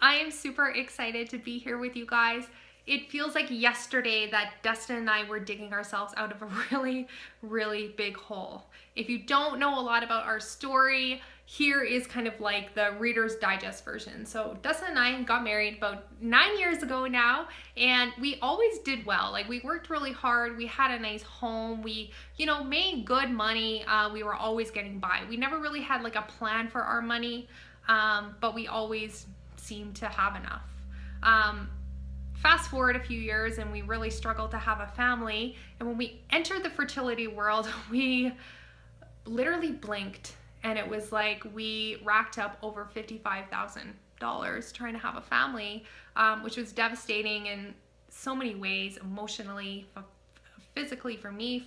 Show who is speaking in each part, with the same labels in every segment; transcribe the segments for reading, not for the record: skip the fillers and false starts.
Speaker 1: I am super excited to be here with you guys. It feels like yesterday that Dustin and I were digging ourselves out of a really big hole. If you don't know a lot about our story, here is kind of like the Reader's Digest version. So Dustin and I got married about 9 years ago now, and we always did well. Like, we worked really hard, we had a nice home, we, made good money, we were always getting by. We never really had like a plan for our money, but we always seemed to have enough. Fast forward a few years and we really struggled to have a family, and when we entered the fertility world, we literally blinked, and it was like we racked up over $55,000 trying to have a family, which was devastating in so many ways, emotionally, physically for me,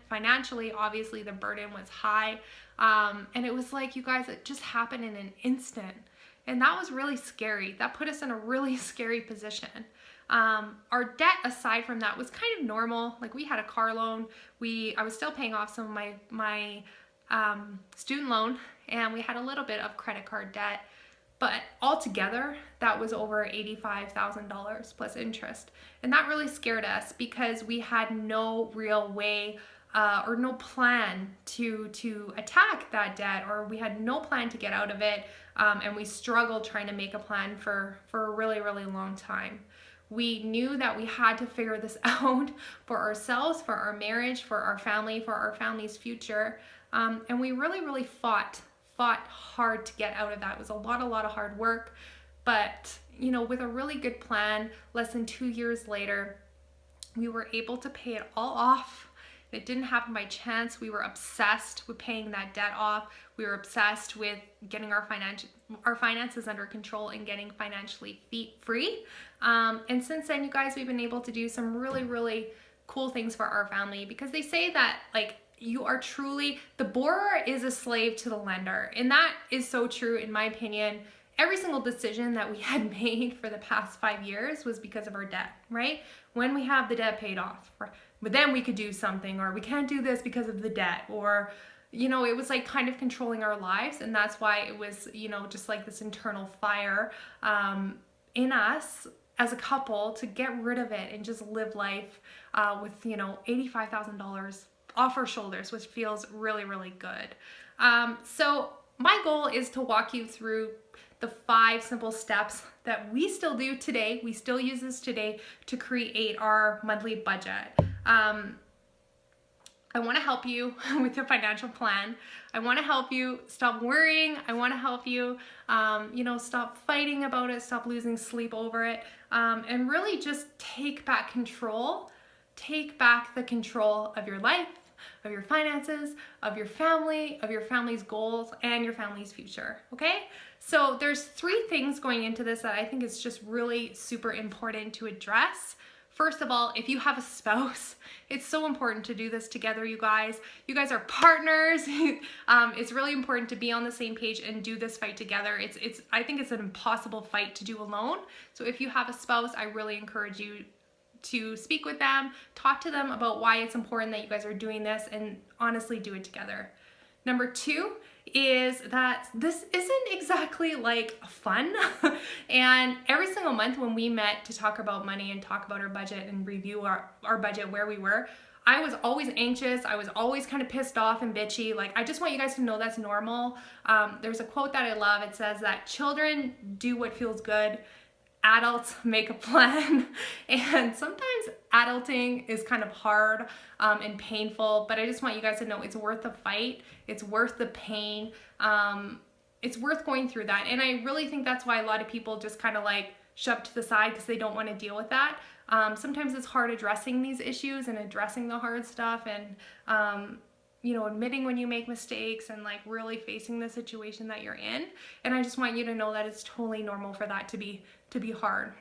Speaker 1: financially. Obviously the burden was high, and it was like, you guys, it just happened in an instant, and that was really scary. That put us in a really scary position. Our debt, aside from that, was kind of normal. Like, we had a car loan. I was still paying off some of my student loan, and we had a little bit of credit card debt. But altogether, that was over $85,000 plus interest. And that really scared us because we had no real way or no plan to attack that debt, or we had no plan to get out of it. And we struggled trying to make a plan for a really long time. We knew that we had to figure this out for ourselves, for our marriage, for our family, for our family's future. And we really fought hard to get out of that. It was a lot of hard work, but with a really good plan, less than 2 years later, we were able to pay it all off. It didn't happen by chance. We were obsessed with paying that debt off. We were obsessed with getting our finances under control and getting financially free. And since then, you guys, we've been able to do some really cool things for our family, because they say that, like, you are truly, the borrower is a slave to the lender. And that is so true, in my opinion. Every single decision that we had made for the past 5 years was because of our debt, right? When we have the debt paid off, but then we could do something, or we can't do this because of the debt, or, it was like kind of controlling our lives. And that's why it was, just like this internal fire in us as a couple to get rid of it and just live life with, $85,000 off our shoulders, which feels really good. So my goal is to walk you through the 5 simple steps that we still do today. We still use this today to create our monthly budget. I want to help you with your financial plan. I want to help you stop worrying. I want to help you, stop fighting about it, stop losing sleep over it, and really just take back control. Take back the control of your life, of your finances, of your family, of your family's goals, and your family's future, okay? So there's 3 things going into this that I think is just really super important to address. First of all, if you have a spouse, it's so important to do this together, you guys. You guys are partners. It's really important to be on the same page and do this fight together. I think it's an impossible fight to do alone. So if you have a spouse, I really encourage you to speak with them, talk to them about why it's important that you guys are doing this, and honestly do it together. Number 2 is that this isn't exactly like fun. And every single month when we met to talk about money and talk about our budget and review our budget, where we were, I was always anxious. I was always kind of pissed off and bitchy. Like, I just want you guys to know that's normal. There's a quote that I love. It says that children do what feels good, adults make a plan. And sometimes adulting is kind of hard and painful, but I just want you guys to know it's worth the fight. It's worth the pain. It's worth going through that. And I really think that's why a lot of people just kind of like shove to the side, because they don't want to deal with that. Sometimes it's hard addressing these issues and addressing the hard stuff, and admitting when you make mistakes, and like really facing the situation that you're in. And I just want you to know that it's totally normal for that to be hard.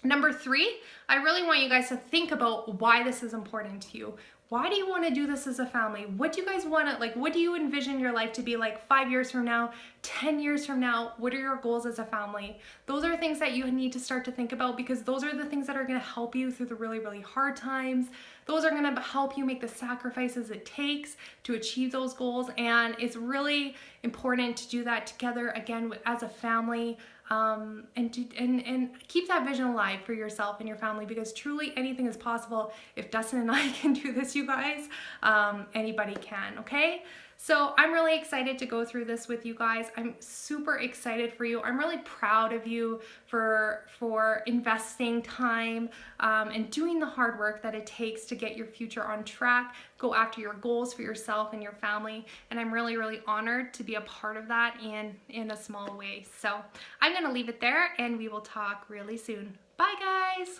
Speaker 1: Number 3, I really want you guys to think about why this is important to you. Why do you want to do this as a family? What do you guys want to, like, what do you envision your life to be like 5 years from now, 10 years from now? What are your goals as a family? Those are things that you need to start to think about, because those are the things that are going to help you through the really hard times. Those are going to help you make the sacrifices it takes to achieve those goals. And it's really important to do that together again as a family, and keep that vision alive for yourself and your family, because truly anything is possible. If Dustin and I can do this, you guys, anybody can. Okay, so I'm really excited to go through this with you guys. I'm super excited for you. I'm really proud of you for investing time and doing the hard work that it takes to get your future on track, go after your goals for yourself and your family. And I'm really, really honored to be a part of that in a small way. So I'm going to leave it there, and we will talk really soon. Bye, guys.